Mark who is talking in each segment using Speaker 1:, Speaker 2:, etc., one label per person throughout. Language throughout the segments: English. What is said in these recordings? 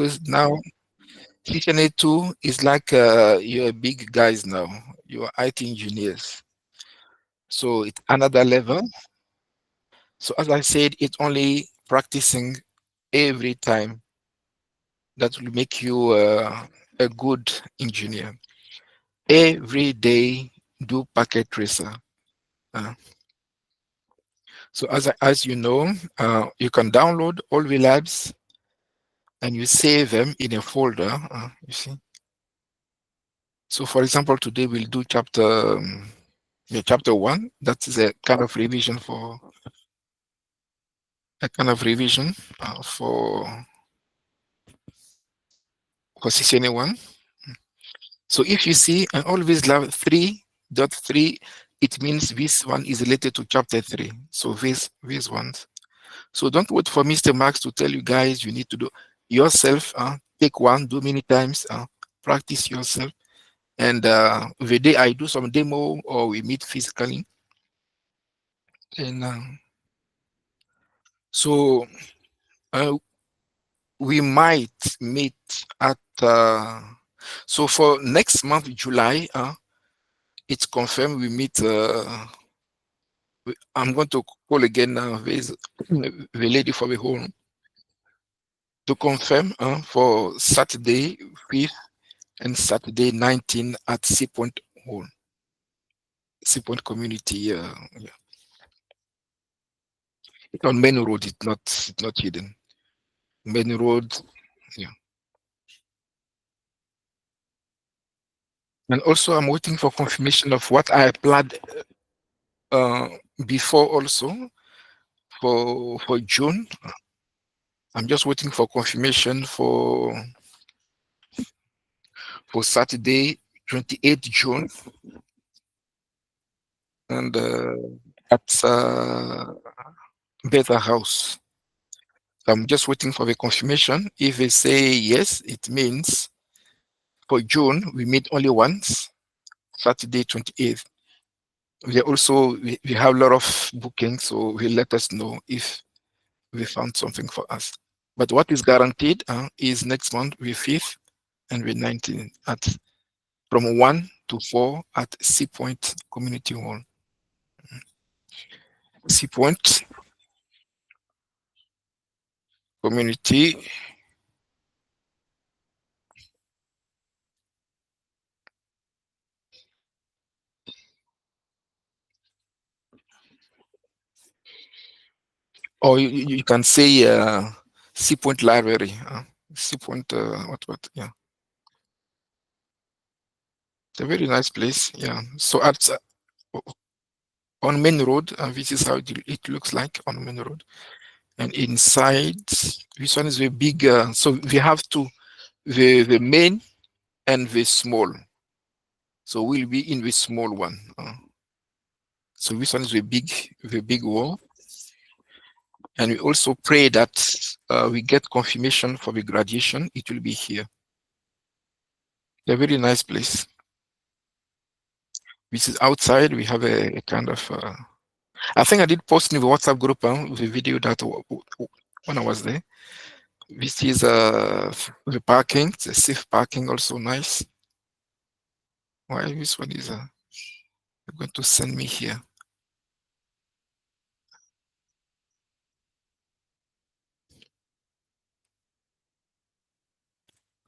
Speaker 1: because now CCNA2 is like you're big guys now. You are IT engineers. So it's another level. So as I said, it's only practicing every time that will make you a good engineer. Every day, do packet tracer. Uh, so as you know, you can download all the labs and you save them in a folder. You see. So for example, today we'll do chapter 1. That is a kind of revision for CCNA1. So if you see and always lab 3.3, it means this one is related to chapter 3. So these ones. So don't wait for Mr. Max to tell you guys you need to do yourself. Take one, do many times, practice yourself. And the day I do some demo or we meet physically. And so we might meet at so for next month, July, it's confirmed we meet. I'm going to call again the lady for the hall to confirm for Saturday 5th and Saturday 19 at Sea Point Hall, Sea Point Community. Yeah. It's on Main Road. It's not hidden. Main Road. Yeah. And also, I'm waiting for confirmation of what I applied before also for June. I'm just waiting for confirmation for Saturday, 28th June, and at Better House. I'm just waiting for the confirmation. If they say yes, it means for June we meet only once, Saturday 28th. We have a lot of bookings, so will let us know if we found something for us. But what is guaranteed is next month the 5th and the 19th at from 1 to 4 at Sea Point Community Hall. Sea Point Community. Or you can say Sea Point Library. Sea Point, what? Yeah. It's a very nice place. Yeah. So at on Main Road, this is how it looks like on Main Road. And inside, this one is a big. So we have two, the main and the small. So we'll be in the small one. So this one is the big wall. And we also pray that we get confirmation for the graduation. It will be here. A very nice place. This is outside. We have a kind of. I think I did post in the WhatsApp group with a video that when I was there. This is the parking. It's a safe parking, also nice. Why this one is you're going to send me here?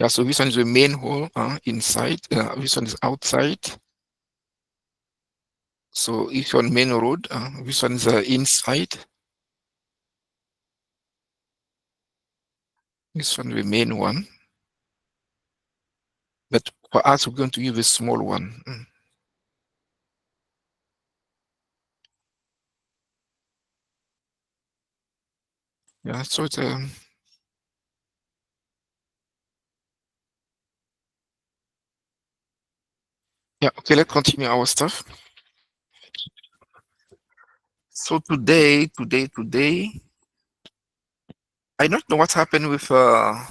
Speaker 1: Yeah, so this one is the main hall inside. This one is outside. So if you're on Main Road, this one is inside. This one is the main one. But for us, we're going to use a small one. Yeah, so it's yeah, okay, let's continue our stuff. So today, I don't know what's happened with the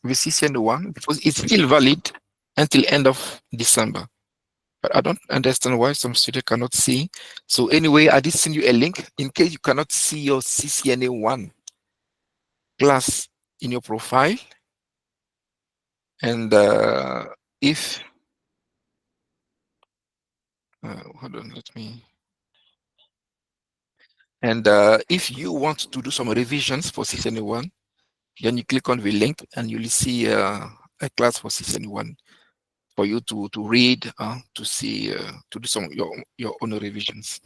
Speaker 1: CCN1 because it's still valid until end of December. But I don't understand why some students cannot see. So anyway, I did send you a link in case you cannot see your CCNA1 class. in your profile, and if hold on, let me. And if you want to do some revisions for CCNA1, then you click on the link and you'll see a class for CCNA1 for you to read, to see, to do some your own revisions.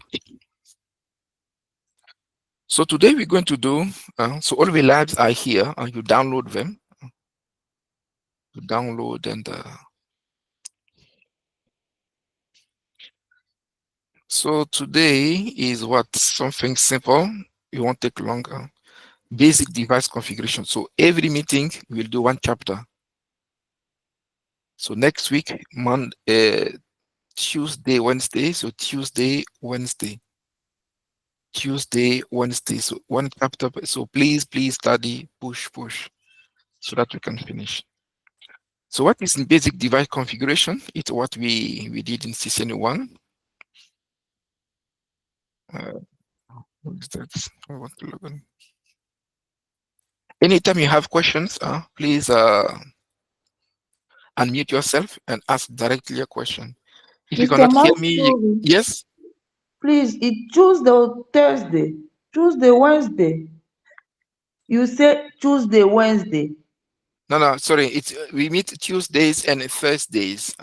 Speaker 1: So today we're going to do, so all the labs are here, and you download them. You download and so today is what, something simple. It won't take long. Basic device configuration. So every meeting we'll do one chapter. So next week, Tuesday, Wednesday. So Tuesday, Wednesday, Tuesday, Wednesday. So one chapter. So please study, push, so that we can finish. So what is in basic device configuration? It's what we did in CCNA1. What is that? I want to log in. Anytime you have questions, please unmute yourself and ask directly a question. If you
Speaker 2: Mr.
Speaker 1: cannot hear me,
Speaker 2: Mansuri,
Speaker 1: yes?
Speaker 2: please, it Tuesday or Thursday. Tuesday, Wednesday. You say Tuesday, Wednesday.
Speaker 1: No, sorry. It's we meet Tuesdays and Thursdays.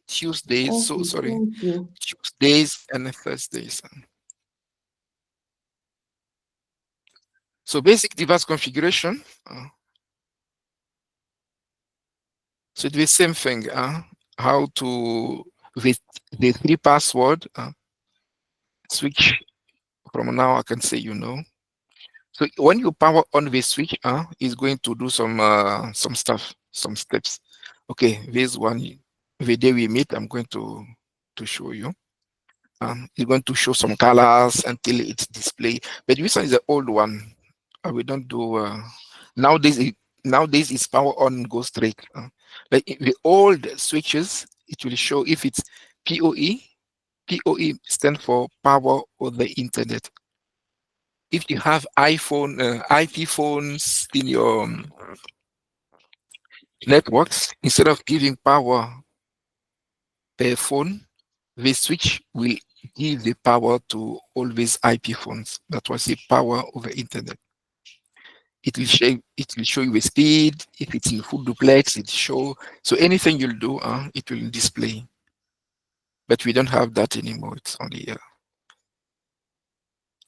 Speaker 1: Tuesdays, so
Speaker 2: Okay,
Speaker 1: sorry.
Speaker 2: thank you.
Speaker 1: Tuesdays and Thursdays. So basic device configuration. So it's the same thing. How to with the three password switch from now. I can say So when you power on the switch, it's going to do some stuff, some steps. Okay, this one, the day we meet, I'm going to show you. It's going to show some colors until it's display. But this one is the old one. We don't do nowadays. Nowadays it's power on, go straight. Like the old switches, it will show if it's PoE. PoE stand for power over the internet. If you have iPhone, IP phones in your networks, instead of giving power per phone, the switch will give the power to all these IP phones. That was the power over internet. It will show you the speed. If it's in full duplex, it show. So anything you'll do, it will display. But we don't have that anymore. It's only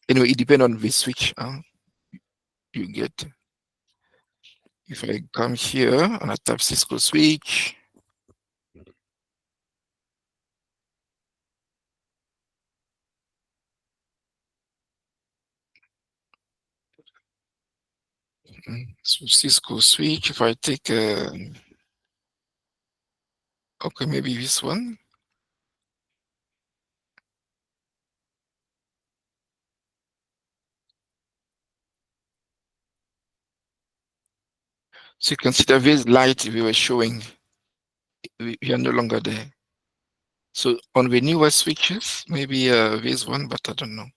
Speaker 1: anyway. It depends on the switch you get. If I come here and I tap Cisco switch, so Cisco switch. If I take okay, maybe this one. So you can see the this light we were showing. We are no longer there. So on the newer switches, maybe this one, but I don't know.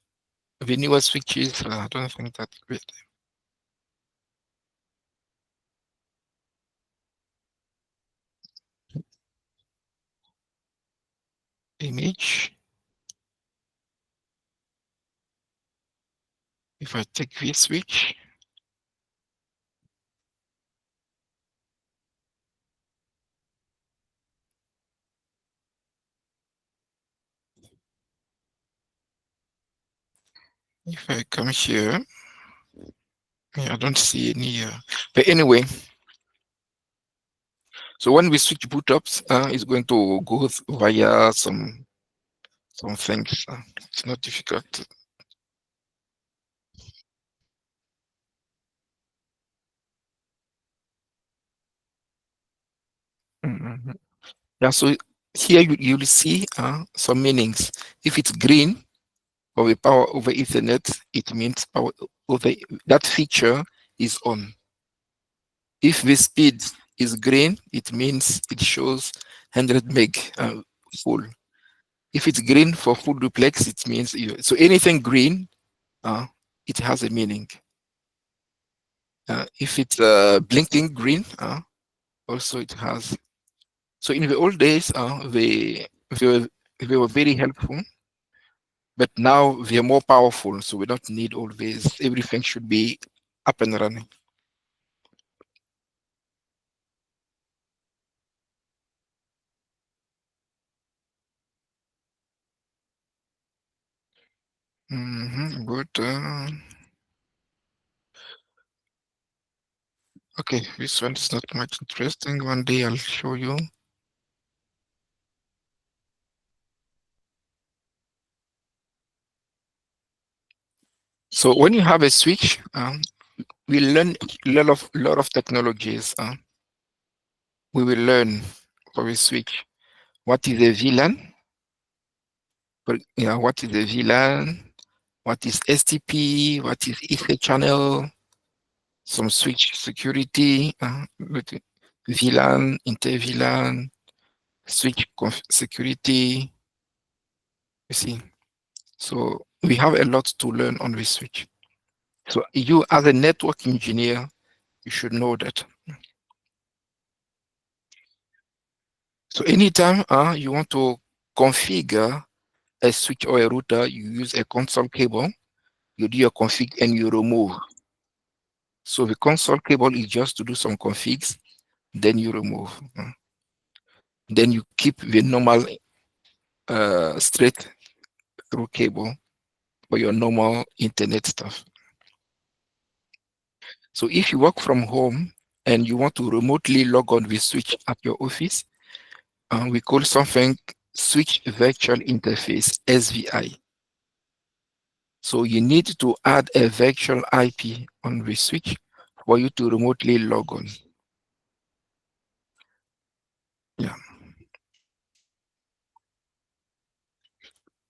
Speaker 1: The newer switches, I don't think that great. Image. If I take this switch, if I come here, yeah, I don't see any. But anyway, so when we switch boot ups, it's going to go via some things. It's not difficult. Mhm. Yeah, so here you'll see some meanings. If it's green or the power over Ethernet, it means power over that feature is on. If the speed is green, it means it shows 100 meg full. If it's green for full duplex, it means so anything green, it has a meaning. If it's blinking green, also it has. So in the old days, they were very helpful, but now they're more powerful. So we don't need all these. Everything should be up and running. Good. Okay, this one is not much interesting. One day I'll show you. So when you have a switch, we learn a lot of technologies. We will learn for a switch. What is a VLAN? What is a VLAN? What is STP? What is Ether channel? Some switch security, VLAN, inter-VLAN, switch security. You see, so we have a lot to learn on this switch. So you, as a network engineer, you should know that. So anytime you want to configure a switch or a router, you use a console cable, you do your config and you remove. So the console cable is just to do some configs, then you remove. Then you keep the normal straight through cable for your normal internet stuff. So if you work from home and you want to remotely log on the switch at your office, we call something switch virtual interface, SVI. So you need to add a virtual IP on the switch for you to remotely log on. Yeah,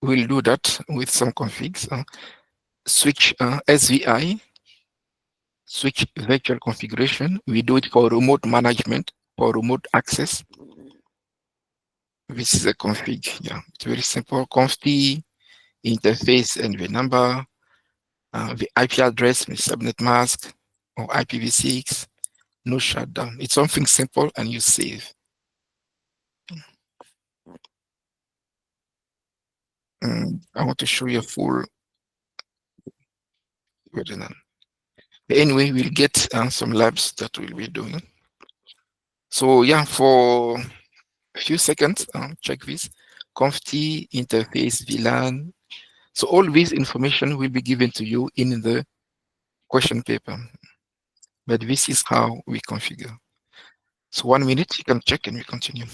Speaker 1: we'll do that with some configs. Switch SVI, switch virtual configuration. We do it for remote management, for remote access. This is a config. Yeah, it's very simple. Conf interface and the number, the IP address, the subnet mask, or IPv6. No shutdown. It's something simple and you save. I want to show you a full webinar. Anyway, we'll get some labs that we'll be doing. So yeah, for a few seconds, check this. Conf interface, VLAN. So all this information will be given to you in the question paper. But this is how we configure. So 1 minute, you can check and we continue.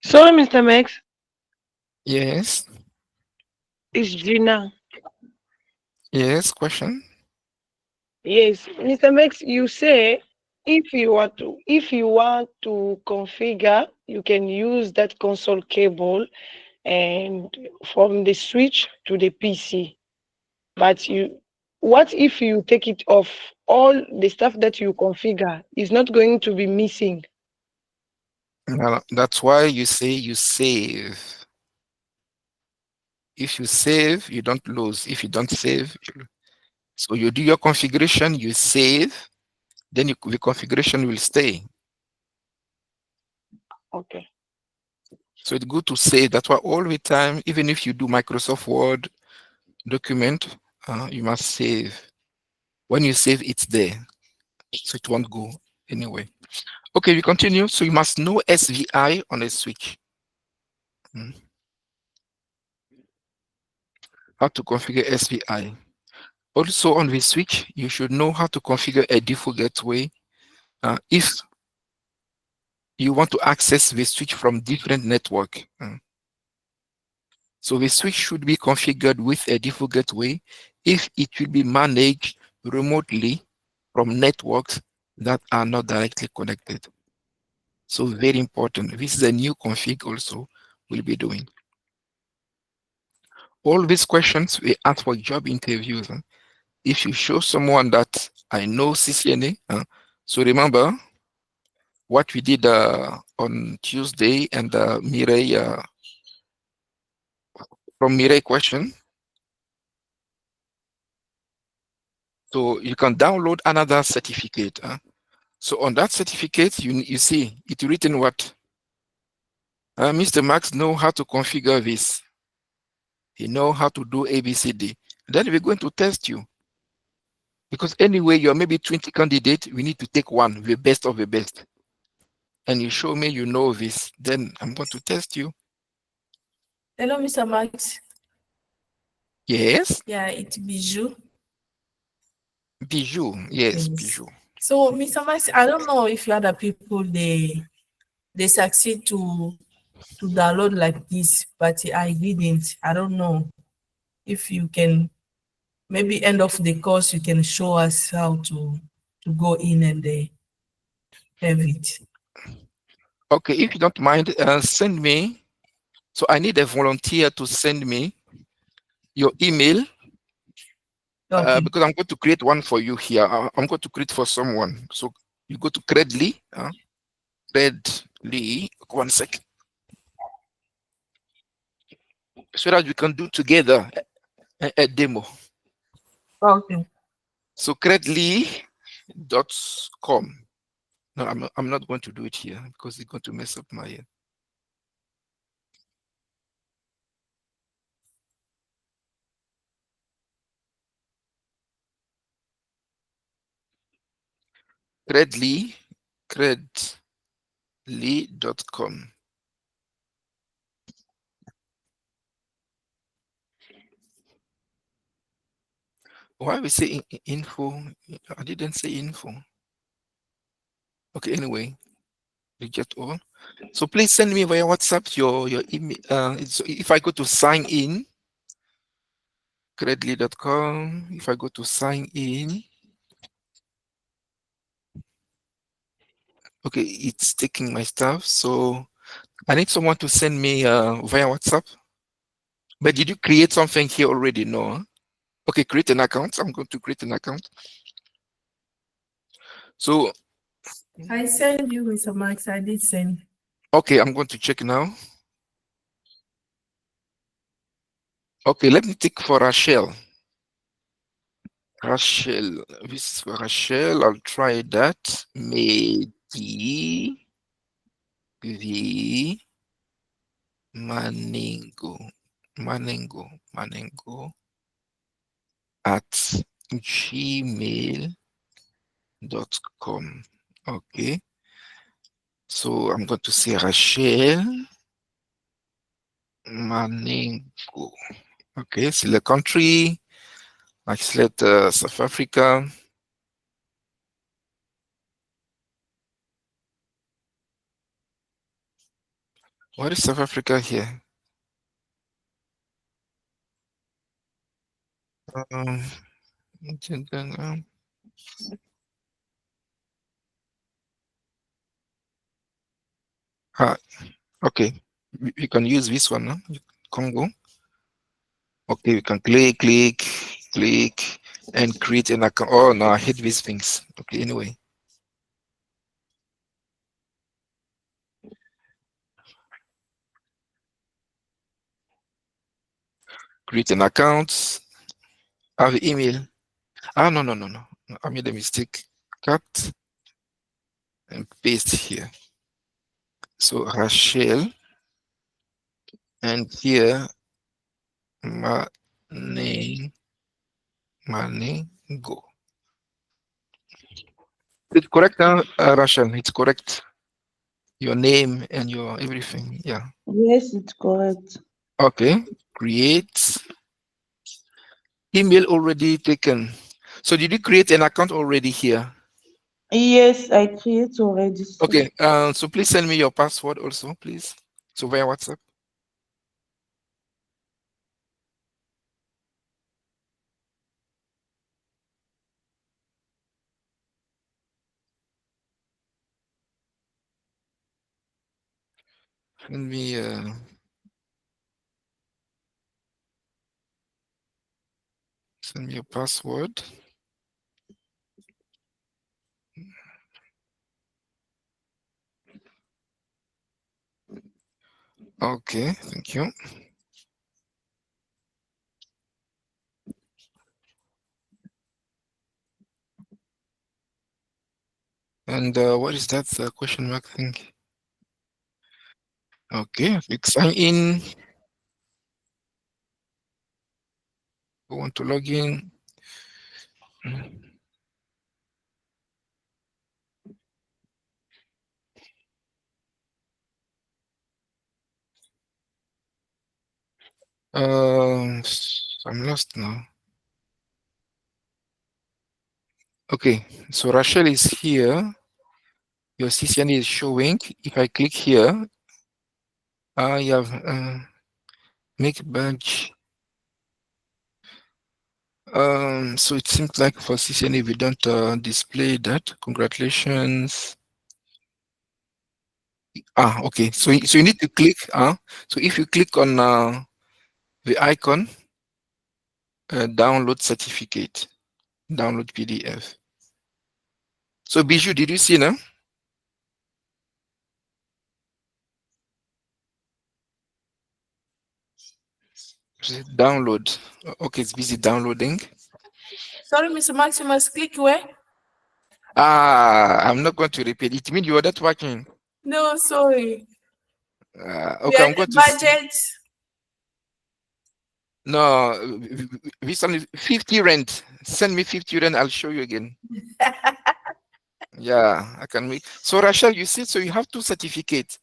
Speaker 3: Sorry, Mr. Max.
Speaker 1: Yes,
Speaker 3: It's Gina.
Speaker 1: yes, question.
Speaker 3: Yes, Mr. Max, you say if you want to configure, you can use that console cable and from the switch to the PC. But what if you take it off? All the stuff that you configure is not going to be missing.
Speaker 1: That's why you say you save. If you save, you don't lose. If you don't save, so you do your configuration, you save, then the configuration will stay.
Speaker 3: Okay.
Speaker 1: So it's good to save. That's why all the time, even if you do Microsoft Word document, you must save. When you save, it's there. So it won't go anyway. Okay, we continue. So you must know SVI on a switch. Mm. How to configure SVI. Also on the switch, you should know how to configure a default gateway if you want to access the switch from different network. So the switch should be configured with a default gateway if it will be managed remotely from networks that are not directly connected. So very important. This is a new config also we'll be doing. All these questions we ask for job interviews. If you show someone that I know CCNA, so remember what we did on Tuesday and Mireille from Mireille question. So you can download another certificate. So on that certificate, you see it written what? Mr. Max know how to configure this. He know how to do ABCD. Then we're going to test you. Because anyway, you're maybe 20 candidates, we need to take one, the best of the best. And you show me you know this, then I'm going to test you.
Speaker 4: Hello, Mr. Max.
Speaker 1: Yes,
Speaker 4: Yeah, it's Bijou.
Speaker 1: Bijou. Yes,
Speaker 4: Yes.
Speaker 1: Bijou.
Speaker 4: So, Mr. Max, I don't know if other people they succeed to download like this, but I didn't. I don't know if you can maybe end of the course you can show us how to go in and have it.
Speaker 1: Okay, if you don't mind, send me. So I need a volunteer to send me your email
Speaker 4: Okay.
Speaker 1: because I'm going to create one for you here. I'm going to create for someone. So you go to Credly, Credly, one sec, so that we can do together a demo.
Speaker 4: Okay.
Speaker 1: So credly.com. No, I'm not going to do it here because it's going to mess up my Credly, credly.com. Why we say info? I didn't say info. Okay, anyway, we get all. So please send me via WhatsApp your email. So if I go to sign in, credly.com, if I go to sign in, okay, it's taking my stuff. So I need someone to send me via WhatsApp. But did you create something here already? No. Huh? Okay, create an account. I'm going to create an account. So,
Speaker 4: I send you, Mr. Max. I did send.
Speaker 1: okay, I'm going to check now. Okay, let me take for Rachel. Rachel, this is for Rachel. I'll try that. Medi V Maningo. Maningo at gmail.com. Okay. So I'm going to say Rachel Maningo. Okay, select country. I select South Africa. What is South Africa here? Um, ah, okay. We can use this one, huh? Congo. Okay, we can click, and create an account. Oh no, I hate these things. Okay, anyway. Create an account. Have email. Ah, no. I made a mistake. Cut and paste here. So Rachel, and here money, go. It's correct, Rachel. It's correct. Your name and your everything. Yeah.
Speaker 2: Yes, it's correct.
Speaker 1: Okay. Create email already taken. So did you create an account already here?
Speaker 2: Yes, I create already.
Speaker 1: Okay. So please send me your password also, please. So via WhatsApp. Send me Send me your password. Okay, thank you. And what is that question mark thing? Okay, click sign in. I want to log in. I'm lost now. Okay, so Rachel is here. Your CCNA is showing. If I click here, I have make badge. So it seems like for CCNA we don't display that. Congratulations. Okay. So you need to click. So if you click on the icon, download certificate, download PDF. So Bijou, did you see now? Download. Okay, it's busy downloading.
Speaker 4: Sorry, Mr. Maximus, click where?
Speaker 1: I'm not going to repeat. It means you are not watching.
Speaker 4: No, sorry. We
Speaker 1: Okay,
Speaker 4: are
Speaker 1: I'm
Speaker 4: the
Speaker 1: going to.
Speaker 4: budget.
Speaker 1: No, this one is 50 rent. Send me 50 rent. I'll show you again. Yeah, I can make. So Rachel, you see, so you have two certificates.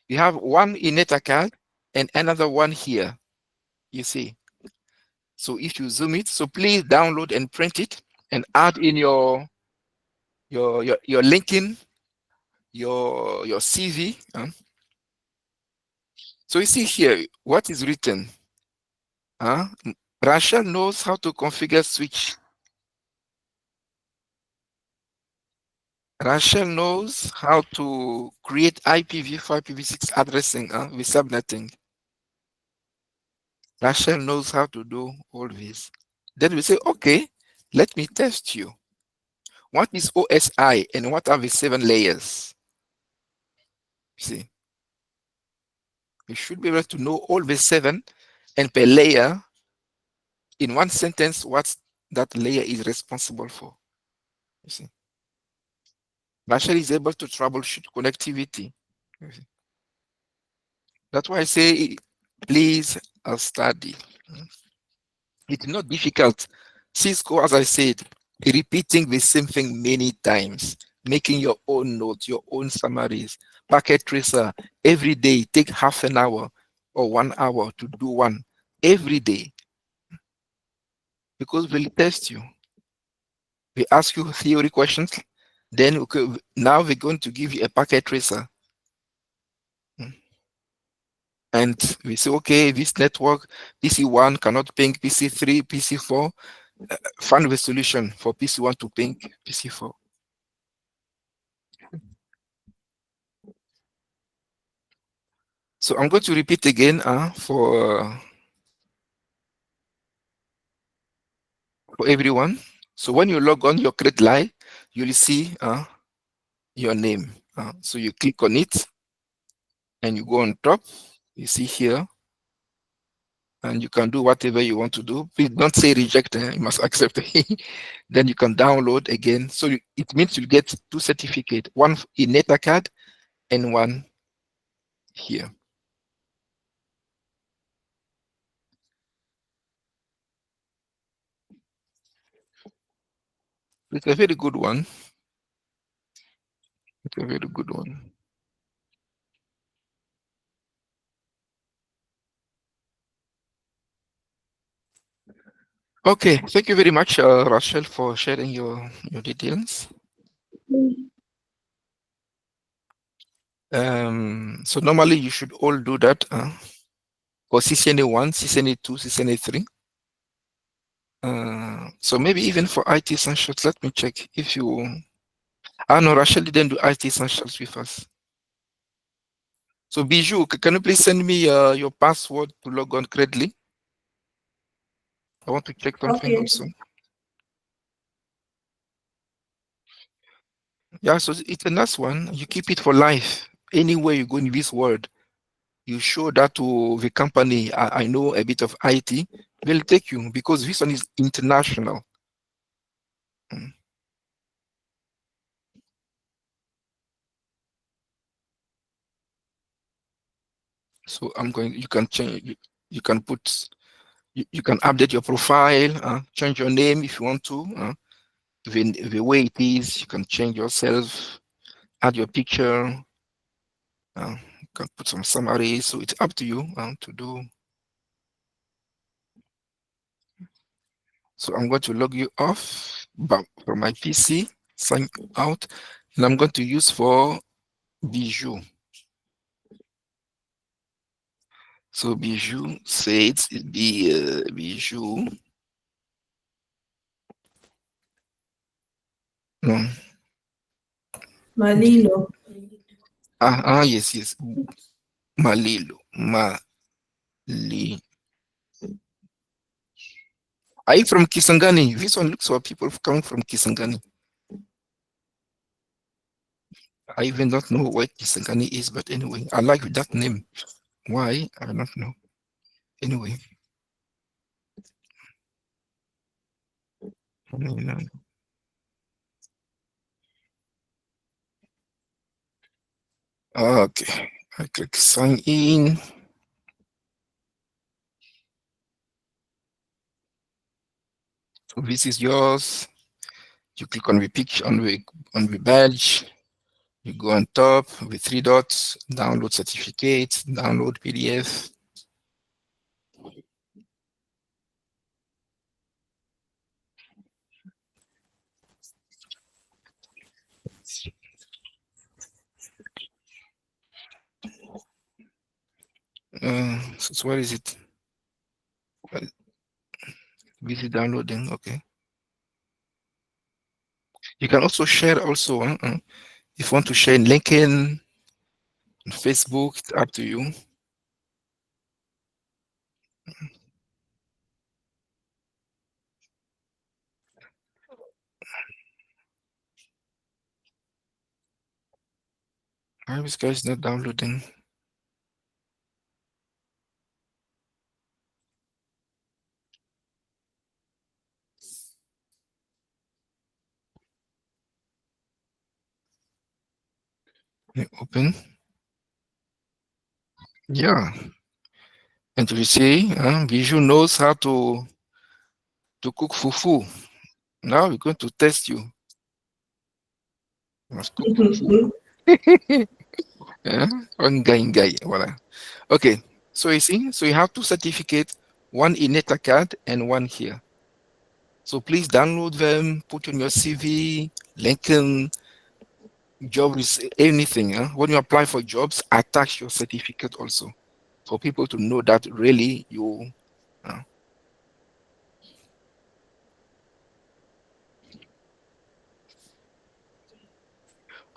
Speaker 1: You have one in NetAccount and another one here. You see. So if you zoom it, so please download and print it and add in your LinkedIn, your CV. So you see here what is written. Rachel knows how to configure switch. Rachel knows how to create IPv4, IPv6 addressing with subnetting. Rachel knows how to do all this. Then we say, okay, let me test you. What is OSI and what are the 7 layers? See, you should be able to know all the 7 and per layer in one sentence what that layer is responsible for. You see, Rachel is able to troubleshoot connectivity. You see. That's why I say, please study. It's not difficult. Cisco, as I said, repeating the same thing many times, making your own notes, your own summaries, packet tracer every day. Take half an hour or 1 hour to do one every day because they'll test you. They ask you theory questions, then okay, now they're going to give you a packet tracer. And we say, okay, this network, PC1 cannot ping PC3, PC4. Find the solution for PC1 to ping PC4. So I'm going to repeat again for everyone. So when you log on your create line, you'll see your name. So you click on it and you go on top. You see here, and you can do whatever you want to do. Please don't say reject. You must accept. Then you can download again. So it means you'll get 2 certificates, one in NetAccount and one here. It's a very good one. It's a very good one. Okay, thank you very much, Rachel, for sharing your details. So normally you should all do that for CCNA1, CCNA2, CCNA3. So maybe even for IT essentials, let me check if you. No, Rachel didn't do IT essentials with us. So Bijou, can you please send me your password to log on correctly? I want to check something
Speaker 4: Okay.
Speaker 1: also. Yeah, so it's a nice one. You keep it for life. Anywhere you go in this world, you show that to the company. I know a bit of IT. They'll take you because this one is international. Mm. So I'm going. You can change. You can put. You can update your profile. Change your name if you want to. The way it is, you can change yourself. Add your picture. You can put some summary. So it's up to you to do. So I'm going to log you off from my PC, sign out, and I'm going to use for Bijou. So Bijou says it be Bijou. No.
Speaker 4: Malilo.
Speaker 1: Yes, yes. Malilo. Are you from Kisangani? This one looks for people coming from Kisangani. I even don't know what Kisangani is, but anyway, I like that name. Why? I don't know. Anyway. Okay. I click sign in. So this is yours. You click on the picture on the badge. You go on top with three dots, download certificate, download PDF. So where is it? This is downloading. Okay. You can also share also. If you want to share in LinkedIn, Facebook, it's up to you. Why this guy is not downloading? Open. Yeah. And you see, Bijou knows how to cook fufu. Now we're going to test you. You must cook fufu. Ngai. Voilà. Okay. So you see, so you have two certificates, one in NetaCAD and one here. So please download them, put on your CV, LinkedIn, job is anything. When you apply for jobs, attach your certificate also for people to know that really you.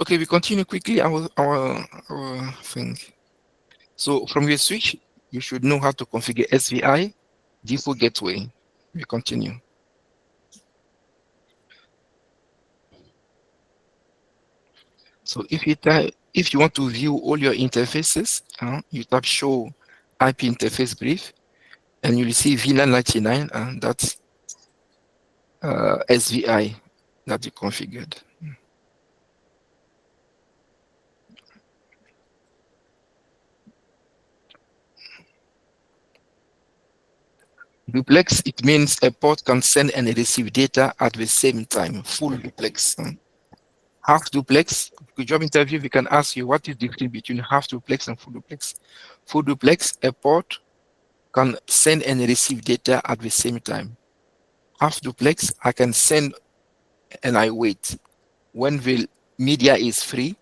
Speaker 1: Okay, we continue quickly our thing. So from your switch, you should know how to configure SVI, default gateway. We continue. So if you want to view all your interfaces, you tap show IP interface brief, and you'll see VLAN 99, and that's SVI that you configured. Duplex, it means a port can send and receive data at the same time, full duplex. Half duplex, good job interview, we can ask you what is the difference between half duplex and full duplex. Full duplex, a port can send and receive data at the same time. Half duplex, I can send and I wait. When the media is free,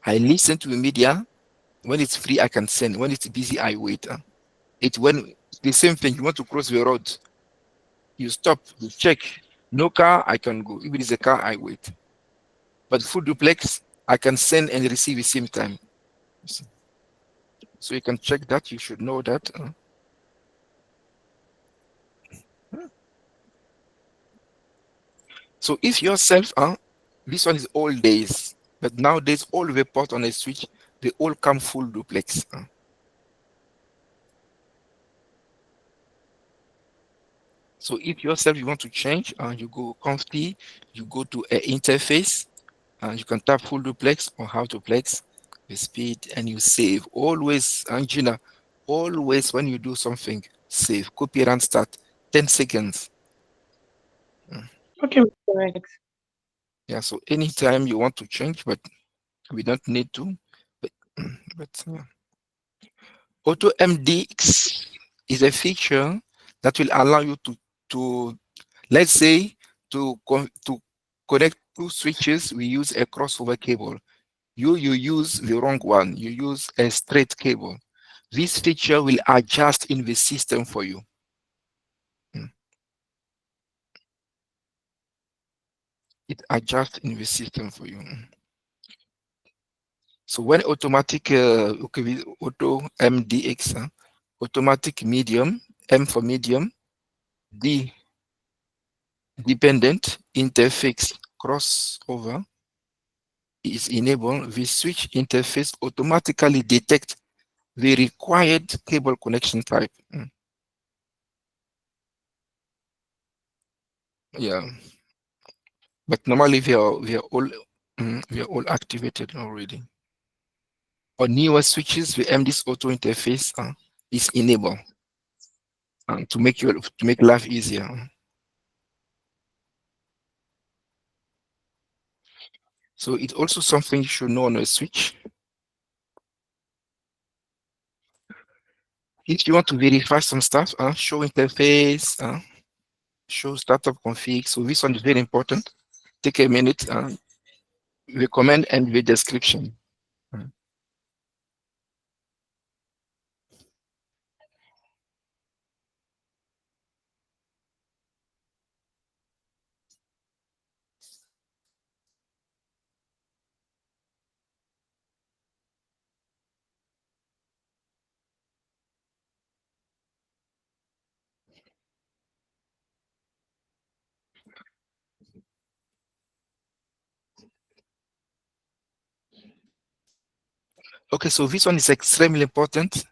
Speaker 1: I listen to the media. When it's free, I can send. When it's busy, I wait. It's when the same thing, you want to cross the road, you stop, you check. No car, I can go. If it is a car, I wait. But full duplex, I can send and receive the same time. So you can check that. You should know that. So if yourself, this one is all days, but nowadays all the port on a switch, they all come full duplex. So if yourself you want to change, you go comfy, you go to a interface, you can tap full duplex or how to plex the speed, and you save. Always, Angina, always when you do something, save, copy, run, start, 10 seconds.
Speaker 3: Okay, Mr. Alex.
Speaker 1: Yeah, so anytime you want to change, but we don't need to. But, but Auto MDX is a feature that will allow you to let's say, to connect two switches. We use a crossover cable. You use the wrong one. You use a straight cable. This feature will adjust in the system for you. Mm. It adjusts in the system for you. So when automatic, okay, with auto MDX, automatic medium, M for medium, D dependent interface crossover is enabled, the switch interface automatically detect the required cable connection type. Yeah, but normally we are all activated already. On newer switches, the MD's auto interface is enabled to make life easier. So it's also something you should know on a switch. If you want to verify some stuff, show interface, show startup config. So this one is very important. Take a minute, the command and the description. Okay, so this one is extremely important.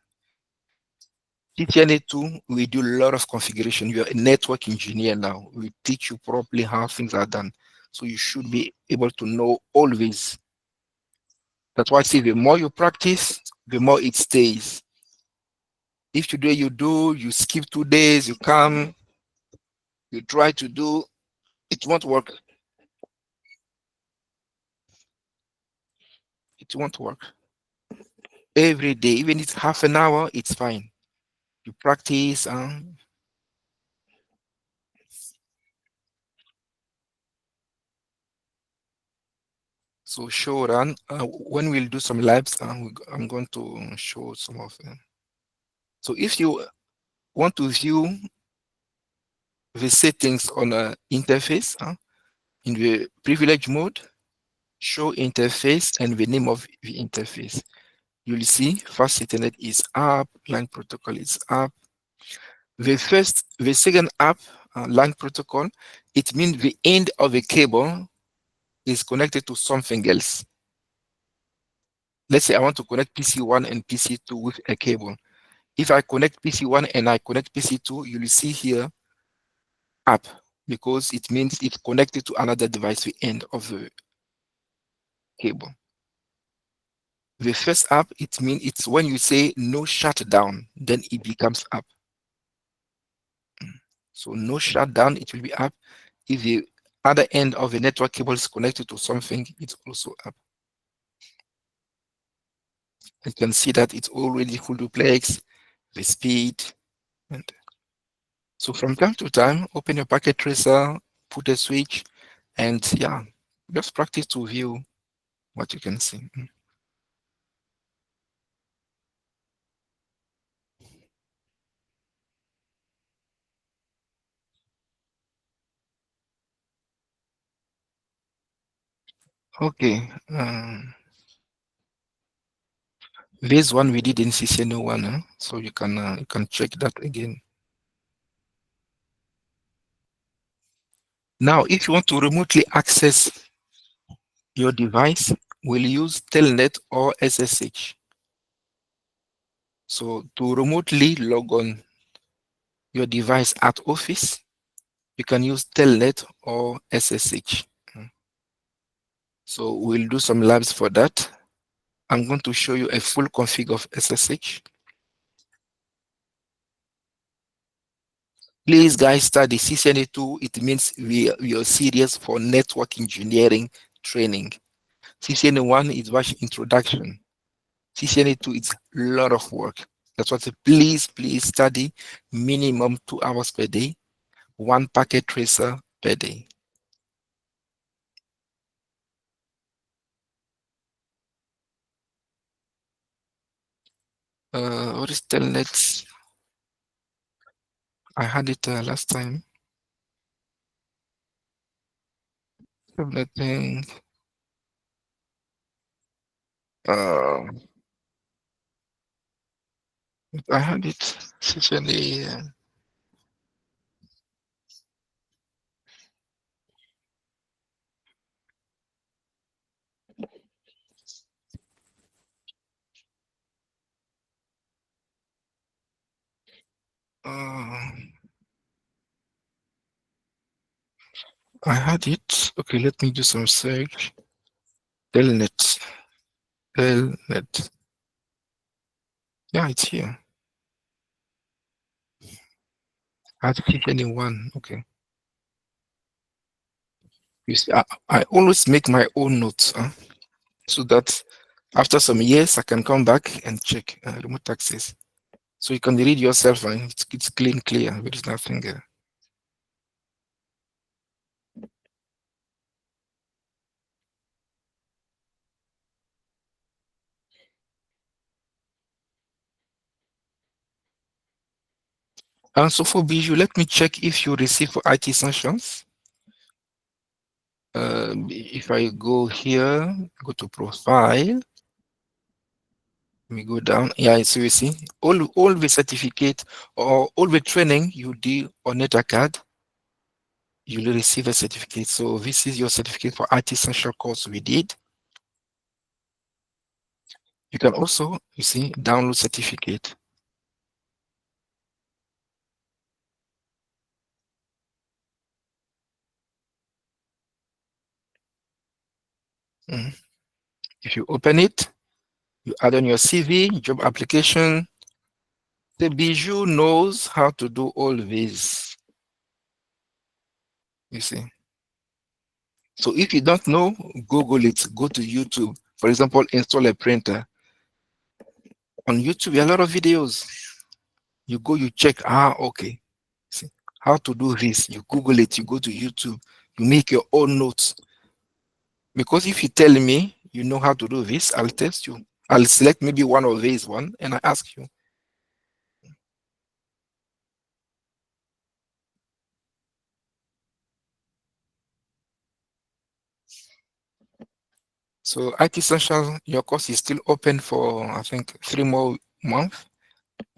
Speaker 1: CCNA2, we do a lot of configuration. You're a network engineer now. We teach you properly how things are done. So you should be able to know all this. That's why I say the more you practice, the more it stays. If today you do, you skip 2 days, you come, you try to do, it won't work. It won't work. Every day, even if it's half an hour, it's fine. You practice. So show run. When we'll do some labs, I'm going to show some of them. So if you want to view the settings on an interface, in the privilege mode, show interface and the name of the interface. You'll see fast Ethernet is up, line protocol is up. The second up, line protocol, it means the end of the cable is connected to something else. Let's say I want to connect PC1 and PC2 with a cable. If I connect PC1 and I connect PC2, you'll see here up, because it means it's connected to another device, the end of the cable. The first up, it means it's when you say no shutdown, then it becomes up. So no shutdown, it will be up. If the other end of the network cable is connected to something, it's also up. You can see that it's already full duplex, the speed. And so from time to time, open your packet tracer, put a switch, and yeah, just practice to view what you can see. Okay. This one we did in CCNA1, so you can check that again. Now, if you want to remotely access your device, we'll use Telnet or SSH. So to remotely log on your device at office, you can use Telnet or SSH. So we'll do some labs for that. I'm going to show you a full config of SSH. Please, guys, study CCNA2. It means we are serious for network engineering training. CCNA1 is much introduction. CCNA2 is a lot of work. That's why I say, please study minimum 2 hours per day, 1 packet tracer per day. What is Telnet? I had it last time. Telnet thing. I had it. CCNA. I had it. Okay, let me do some search. Telnet. Telnet. Yeah, it's here. I had CCNA1. Okay. You see, I always make my own notes, so that after some years I can come back and check remote access. So you can read yourself and it's clean, clear. There is nothing. And so for Bijou, let me check if you receive for IT sanctions. If I go here, go to profile, we go down. Yeah, so you see, all the certificate or all the training you do on NetAcad, you'll receive a certificate. So this is your certificate for IT essential course we did. You can also, you see, download certificate. If you open it, you add on your CV, job application. The Bijou knows how to do all this. You see. So if you don't know, Google it, go to YouTube. For example, install a printer. On YouTube, there are a lot of videos. You go, you check, okay. See, how to do this. You Google it, you go to YouTube, you make your own notes. Because if you tell me you know how to do this, I'll test you. I'll select maybe one of these one and I ask you. So IT Essential, your course is still open for, I think, 3 more months.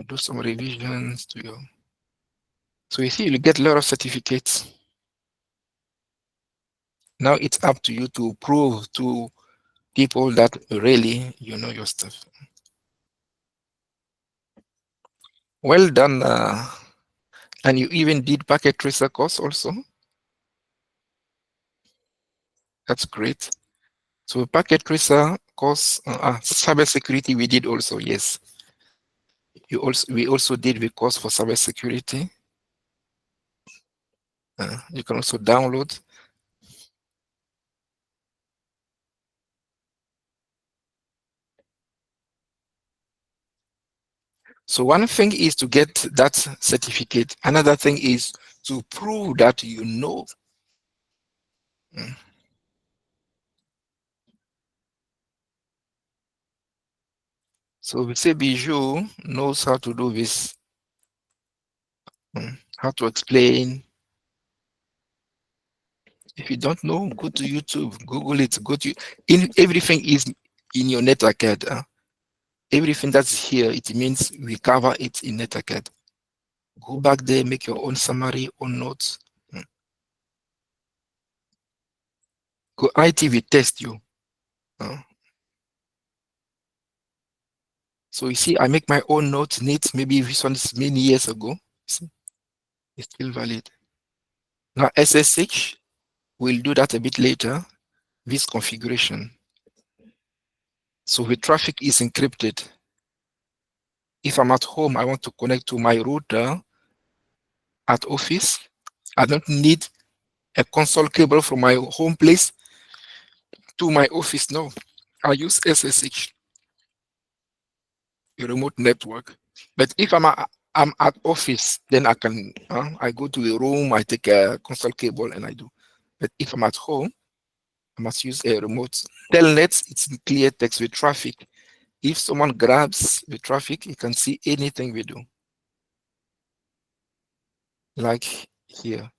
Speaker 1: Do some revisions to your. So you see, you get a lot of certificates. Now it's up to you to prove to people that really you know your stuff. Well done. And you even did packet tracer course also. That's great. So packet tracer course, cybersecurity we did also, yes. We also did the course for cybersecurity. You can also download. So one thing is to get that certificate. Another thing is to prove that you know. So we say Bijou knows how to do this, how to explain. If you don't know, go to YouTube, Google it, everything is in your NetAcad. Everything that's here, it means we cover it in NetAcad. Go back there, make your own summary, own notes. Go IT will test you. uh. So you see, I make my own notes neat. Maybe this one is many years ago. See, it's still valid. Now SSH, we'll do that a bit later. This configuration. So the traffic is encrypted. If I'm at home, I want to connect to my router at office. I don't need a console cable from my home place to my office. No, I use SSH, a remote network. But if I'm at office, then I go to a room, I take a console cable and I do. But if I'm at home, I must use a remote. Telnet, it's in clear text with traffic. If someone grabs the traffic, you can see anything we do. Like here.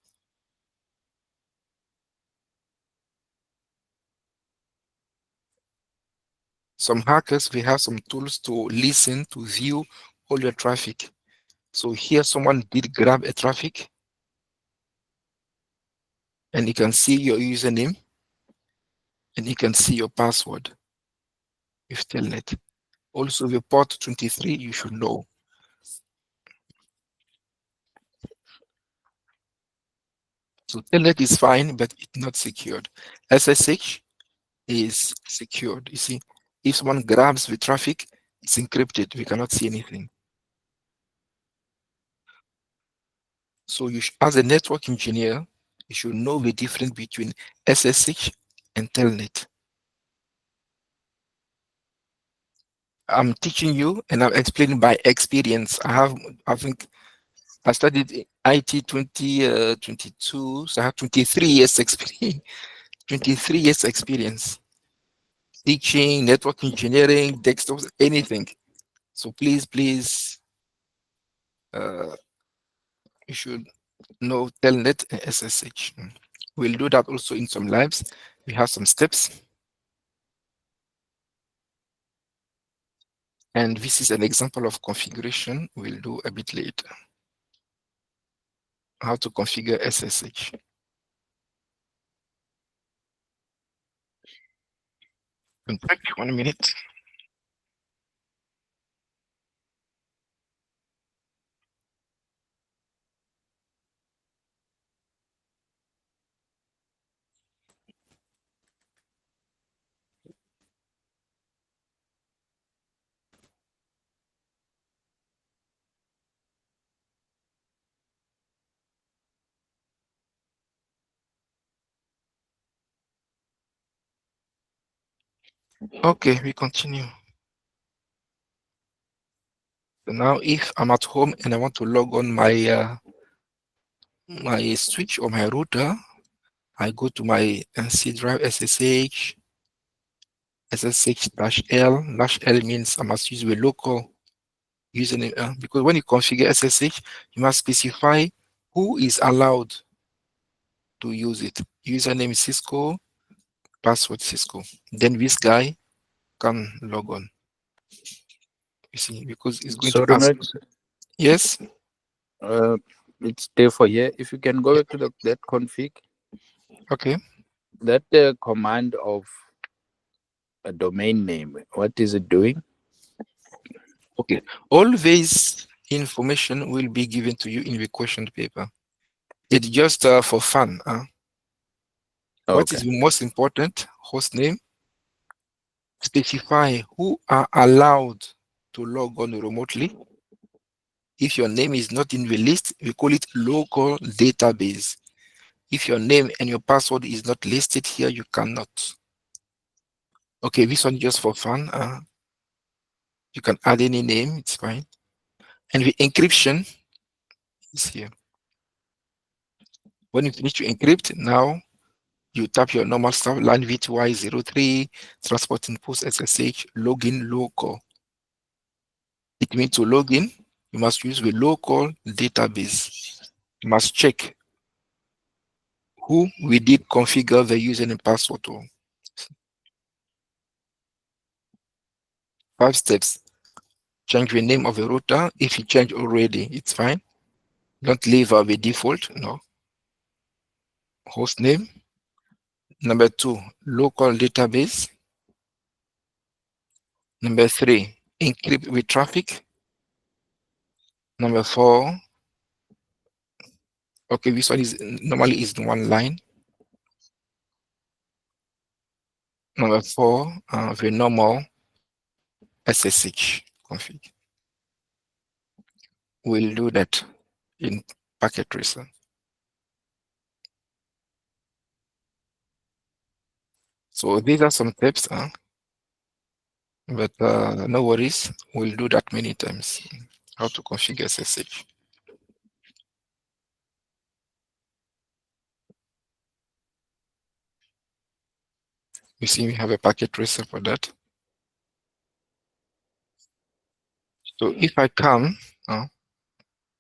Speaker 1: Some hackers, we have some tools to listen, to view all your traffic. So here someone did grab a traffic and you can see your username and you can see your password with Telnet. Also the port 23, you should know. So Telnet is fine, but it's not secured. SSH is secured. You see, if someone grabs the traffic, it's encrypted. We cannot see anything. So as a network engineer, you should know the difference between SSH and Telnet. I'm teaching you and I'm explaining by experience. I think I studied IT 2022, so I have 23 years experience. 23 years experience teaching, network engineering, desktop, anything. So please, uh, you should know Telnet and SSH. We'll do that also in some labs. We have some steps. And this is an example of configuration we'll do a bit later. How to configure SSH. And take 1 minute. Okay, we continue. So now if I'm at home and I want to log on my switch or my router, I go to my C drive SSH, SSH-L. -L means I must use the local username, because when you configure SSH, you must specify who is allowed to use it. Username Cisco, password Cisco. Then this guy can log on. You see, because it's going to
Speaker 5: Sorry,
Speaker 1: ask.
Speaker 5: Max.
Speaker 1: Yes.
Speaker 5: It's day for here. If you can go back to that config,
Speaker 1: Okay.
Speaker 5: that command of a domain name, what is it doing?
Speaker 1: Okay. All this information will be given to you in the question paper. It's just for fun. What
Speaker 5: Okay.
Speaker 1: is the most important? Host name. Specify who are allowed to log on remotely. If your name is not in the list, we call it local database. If your name and your password is not listed here, you cannot. Okay, this one just for fun. You can add any name, it's fine. And the encryption is here. When you finish to encrypt, now you tap your normal stuff, line VTY03, transport post SSH, login local. It means to log in, you must use the local database. You must check who we did configure the username and password to. 5 steps. Change the name of the router. If you change already, it's fine. Don't leave the default, no. Host name, Number 2, local database. Number 3, encrypt with traffic. Number 4, okay, this one is normally is one line. Number 4, the normal SSH config. We'll do that in packet tracer. So these are some tips, but no worries, we'll do that many times. How to configure SSH. You see, we have a packet tracer for that. So if I come,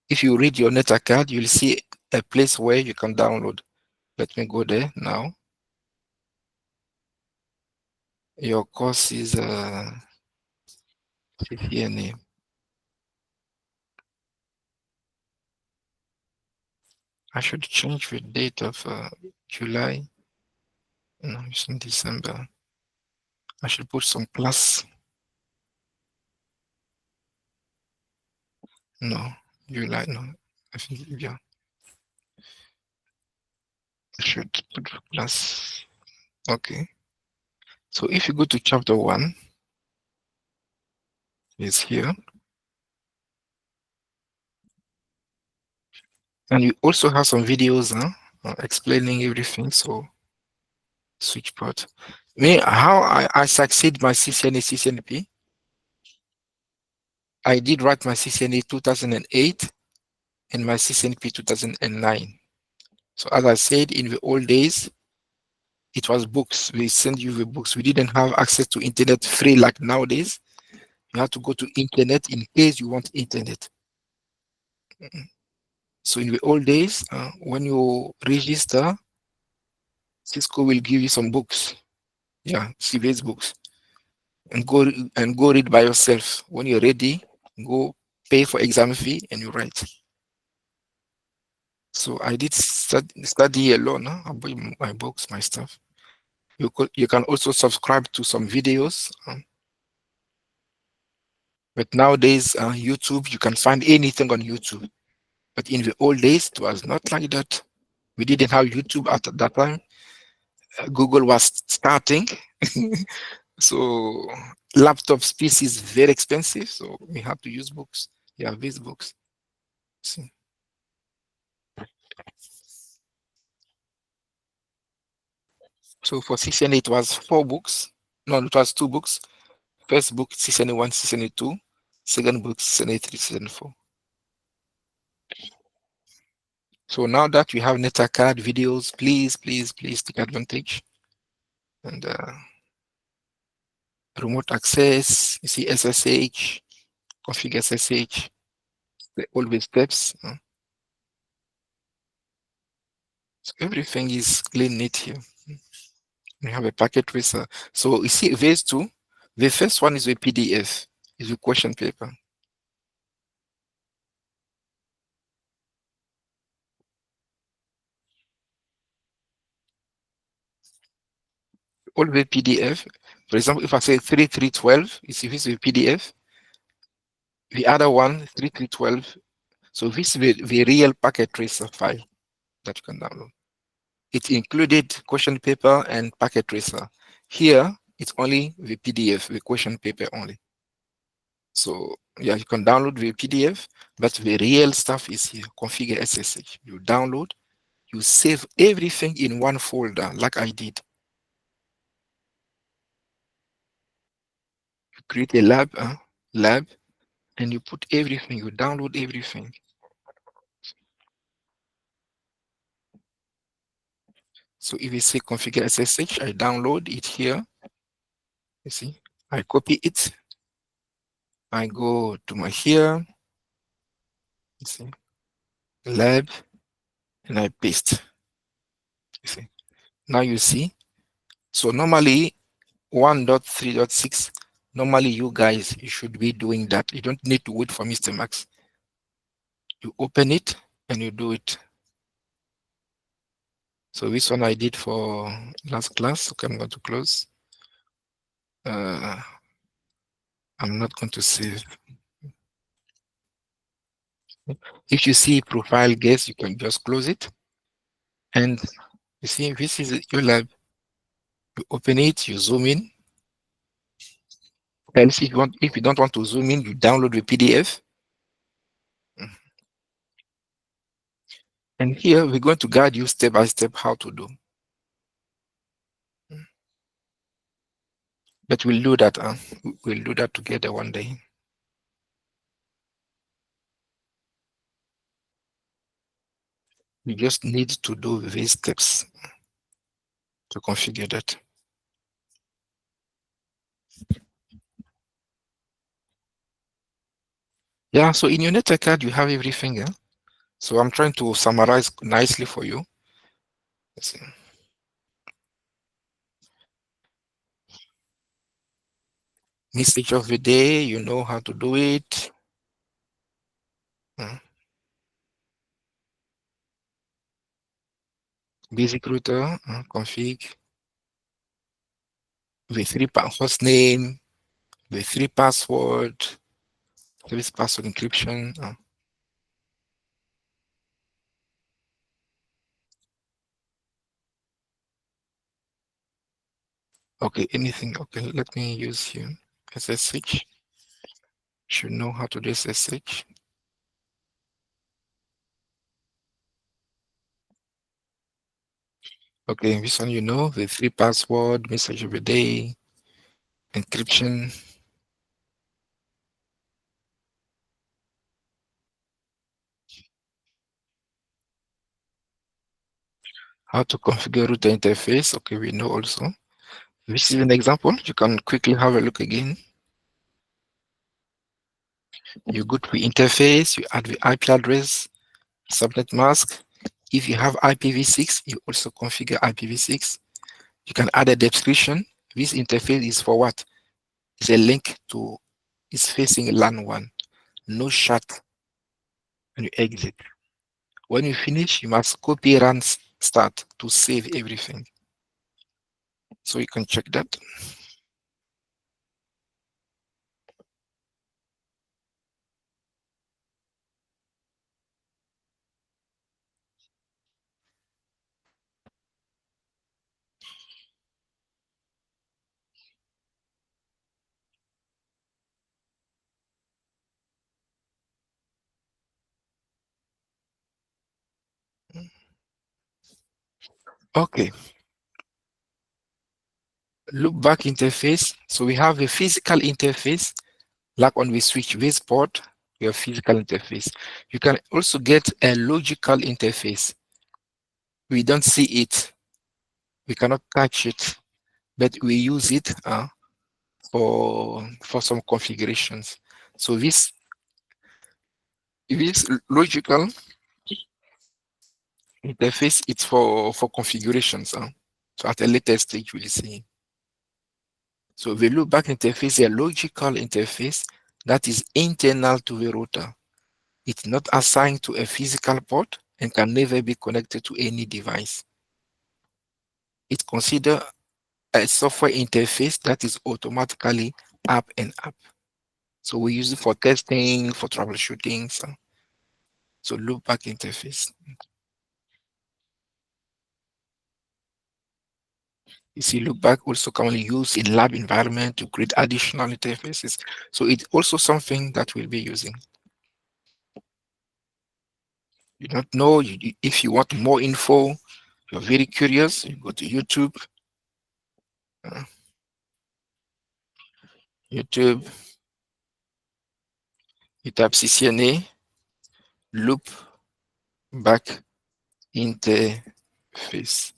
Speaker 1: if you read your NETA card, you'll see a place where you can download. Let me go there now. Your course is CCNA. I should change the date of July. No, it's in December. I should put some class. No, July, no. I think, yeah. I should put class. Okay. So if you go to chapter 1, it's here. And you also have some videos explaining everything. So switch part. How I succeed my CCNA, CCNP. I did write my CCNA 2008 and my CCNP 2009. So as I said, in the old days, it was books. We send you the books. We didn't have access to internet free like nowadays. You have to go to internet in case you want internet. So in the old days, when you register, Cisco will give you some books. Yeah, CVS books. And go read by yourself. When you're ready, go pay for exam fee and you write. So I did study alone. I buy my books, my stuff. You can also subscribe to some videos. But nowadays, YouTube, you can find anything on YouTube. But in the old days, it was not like that. We didn't have YouTube at that time. Google was starting. So laptop space is very expensive. So we have to use books. Yeah, these books. See. So for CCNA, it was 4 books. No, it was 2 books. First book, CCNA1, CCNA2. Second book, CCNA3, CCNA4. So now that we have NetaCard videos, please take advantage. And remote access, you see SSH, configure SSH, all the steps. So everything is clean neat here. We have a packet tracer. So you see these 2. The first one is a PDF, is a question paper. All the PDF. For example, if I say 3312, you see this is a PDF. The other one, 3312. So this is the real packet tracer file that you can download. It included question paper and packet tracer. Here, it's only the PDF, the question paper only. So yeah, you can download the PDF, but the real stuff is here. Configure SSH. You download, you save everything in one folder, like I did. You create a lab, and you put everything. You download everything. So if you say configure SSH, I download it here. You see, I copy it. I go to my here. You see, lab, and I paste. You see, now you see. So normally 1.3.6, normally you guys, you should be doing that. You don't need to wait for Mr. Max. You open it and you do it. So this one I did for last class. Okay, I'm going to close. I'm not going to save. If you see profile guest, you can just close it. And you see, this is your lab. You open it, you zoom in. And if you don't want to zoom in, you download the PDF. And here we're going to guide you step by step how to do. But we'll do that. We'll do that together one day. You just need to do these steps to configure that. Yeah, so in your network card, you have everything. Yeah? So I'm trying to summarize nicely for you. Let's see. Message of the day, you know how to do it. Basic router, config, the three host name, the three password, service password encryption. Okay, anything. Okay, let me use here SSH. Should know how to do SSH. Okay, this one you know, the three password, message of the day, encryption. How to configure router interface. Okay, we know also. This is an example. You can quickly have a look again. You go to the interface, you add the IP address, subnet mask. If you have IPv6, you also configure IPv6. You can add a description. This interface is for what? It's a link to, it's facing LAN 1. No shut when you exit. When you finish, you must copy run start to save everything. So you can check that. Okay. Look back interface. So we have a physical interface, like on the switch base port, we have physical interface. You can also get a logical interface. We don't see it. We cannot touch it, but we use it for some configurations. So this logical interface, it's for configurations. So at a later stage, we'll see. So the loopback interface is a logical interface that is internal to the router. It's not assigned to a physical port and can never be connected to any device. It's considered a software interface that is automatically up and up. So we use it for testing, for troubleshooting. So loopback interface. You see, loopback also commonly used in lab environment to create additional interfaces. So it's also something that we'll be using. You don't know, if you want more info, you're very curious, you go to YouTube. uh, YouTube, you type CCNA, loop back interface.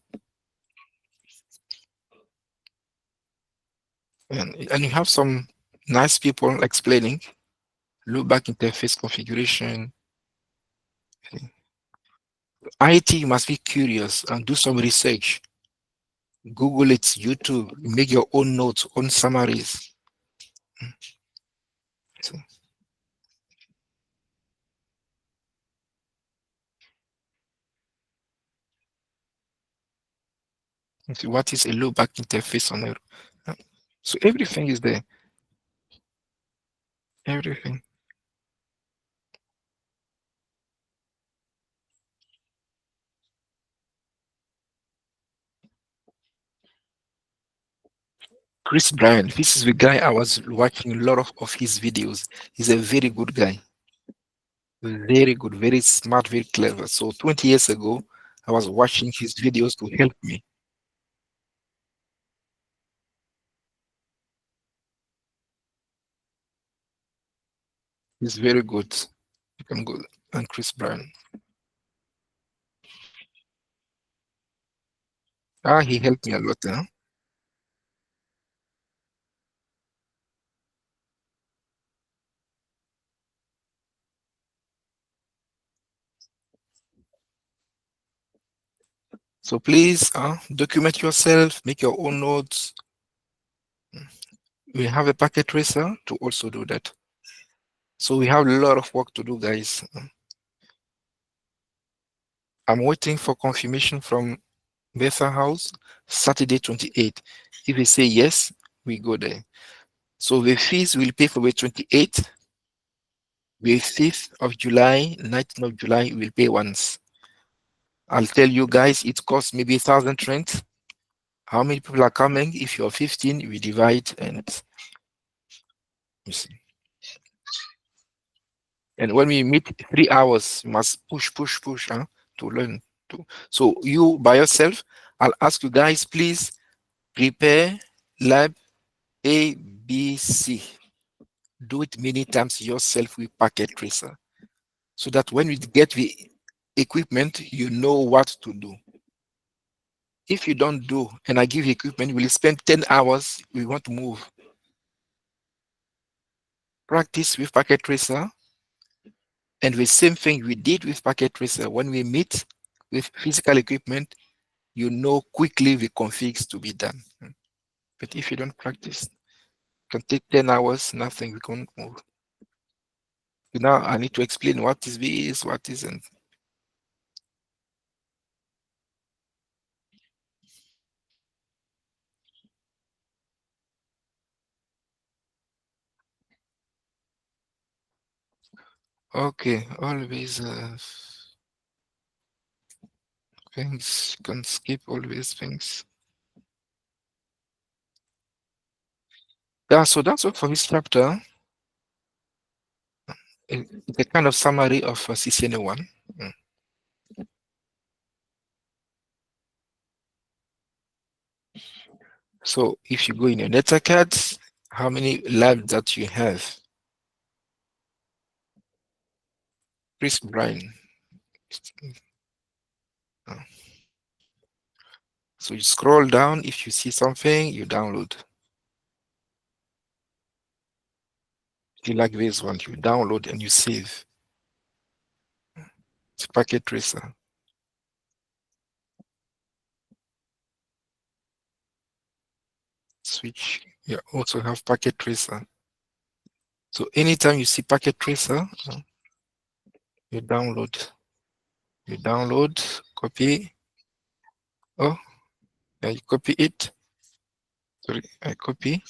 Speaker 1: And you have some nice people explaining loop back interface configuration. IT must be curious and do some research. Google it, YouTube, make your own notes, own summaries. So, See what is a low back interface on it. So everything is there. Everything. Chris Bryan, this is the guy I was watching a lot of his videos. He's a very good guy. Very good, very smart, very clever. So 20 years ago, I was watching his videos to help me. He's very good. You can go and Chris Bryan. He helped me a lot. Huh? So please document yourself, make your own notes. We have a packet tracer to also do that. So we have a lot of work to do, guys. I'm waiting for confirmation from Betha House, Saturday 28th. If they say yes, we go there. So the fees will pay for the 28th, the 5th of July, 19th of July, we'll pay once. I'll tell you guys, it costs maybe 1,000 rent. How many people are coming? If you're 15, we divide and you see. And when we meet 3 hours, you must push to learn. So you by yourself, I'll ask you guys, please prepare lab A, B, C. Do it many times yourself with packet tracer, so that when you get the equipment, you know what to do. If you don't do, and I give you equipment, we'll spend 10 hours, we want to move. Practice with packet tracer, and the same thing we did with packet tracer. When we meet with physical equipment, you know quickly the configs to be done. But if you don't practice, it can take 10 hours, nothing, we can't move. Now I need to explain what is this, what isn't. Okay, all these things, you can skip all these things. Yeah, so that's all for this chapter. It's a kind of summary of CCNA1. So if you go in your NetAcad, how many labs that you have? Chris Bryan. So you scroll down, if you see something, you download. If you like this one, you download and you save. It's packet tracer. Switch, you also have packet tracer. So anytime you see packet tracer, you download. You download, copy. Oh, yeah, you copy it. Sorry, I copy,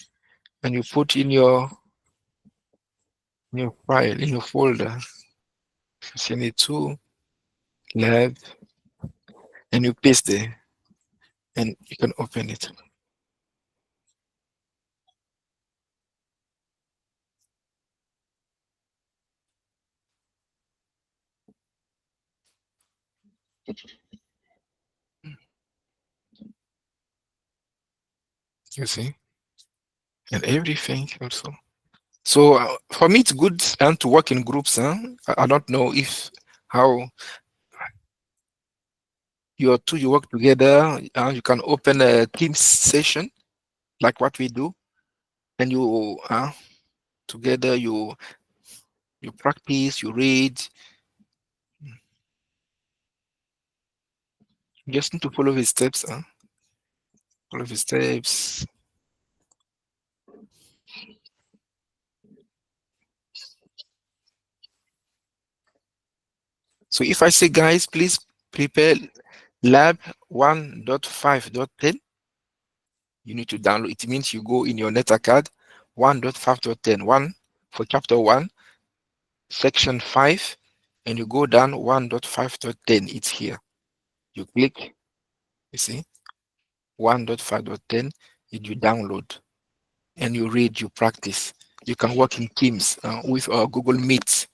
Speaker 1: and you put in your file, in your folder. CCNA2 lab, and you paste there, and you can open it. You see, and everything also. So for me, it's good and to work in groups. I don't know if how you work together. You can open a team session like what we do, and you together you practice, you read. You just need to follow the steps. Follow the steps. So if I say, guys, please prepare lab 1.5.10, You need to download. It means you go in your NetAcad 1.5.10, 1 for chapter 1, section 5, and you go down 1.5.10. It's here. You click, you see, 1.5.10, and you download, and you read, you practice. You can work in teams with Google Meet.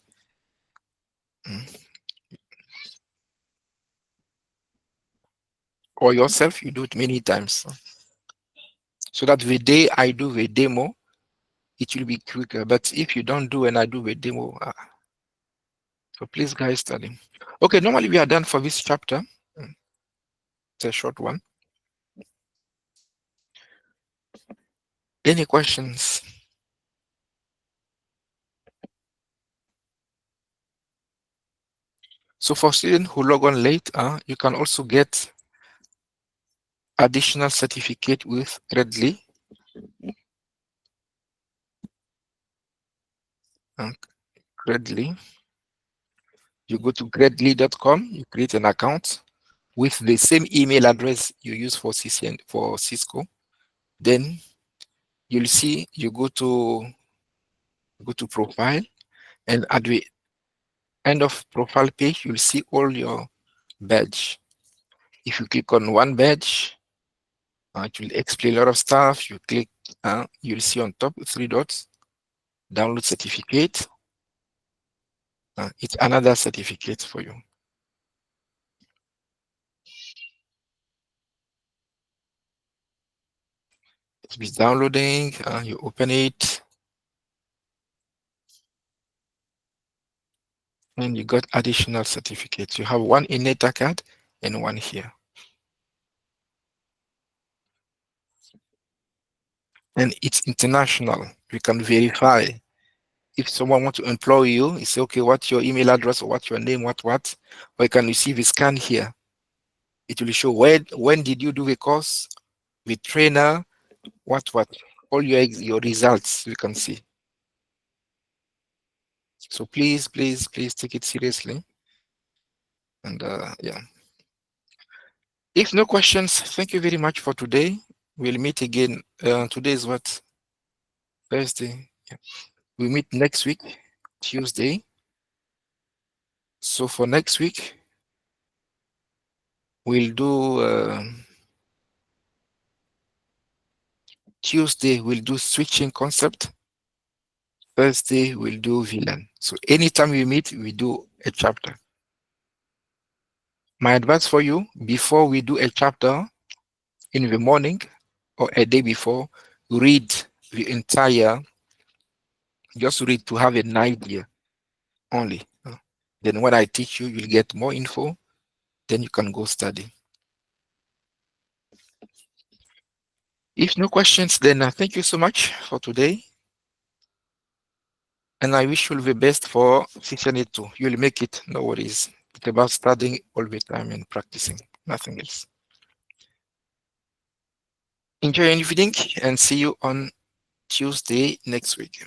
Speaker 1: Or yourself, you do it many times. So that the day I do the demo, it will be quicker. But if you don't do and I do the demo, so please guys study. Okay, normally we are done for this chapter. It's a short one. Any questions? So for students who log on late, you can also get additional certificate with Gradly. Gradly. You go to gradly.com, you create an account with the same email address you use for CCN for Cisco. Then you'll see you go to profile, and at the end of profile page, you'll see all your badge. If you click on one badge, it will explain a lot of stuff. You click, you'll see on top 3 dots, download certificate. It's another certificate for you. It's downloading. You open it, and you got additional certificates. You have one in NetAcad and one here. And it's international. You can verify. If someone wants to employ you, you say, okay, what's your email address or what's your name, what, or you can receive a scan here. It will show when did you do the course, the trainer, what, all your results you can see. So please take it seriously. And yeah. If no questions, thank you very much for today. We'll meet again. Today is what? Thursday. Yeah. We meet next week, Tuesday. So for next week, we'll do Tuesday, we'll do switching concept. Thursday, we'll do VLAN. So anytime we meet, we do a chapter. My advice for you, before we do a chapter in the morning or a day before, read the entire, just read to have an idea only. Then when I teach you, you'll get more info, then you can go study. If no questions, then thank you so much for today. And I wish you the best for CCNA2. You'll make it, no worries. It's about studying all the time and practicing, nothing else. Enjoy your evening and see you on Tuesday next week.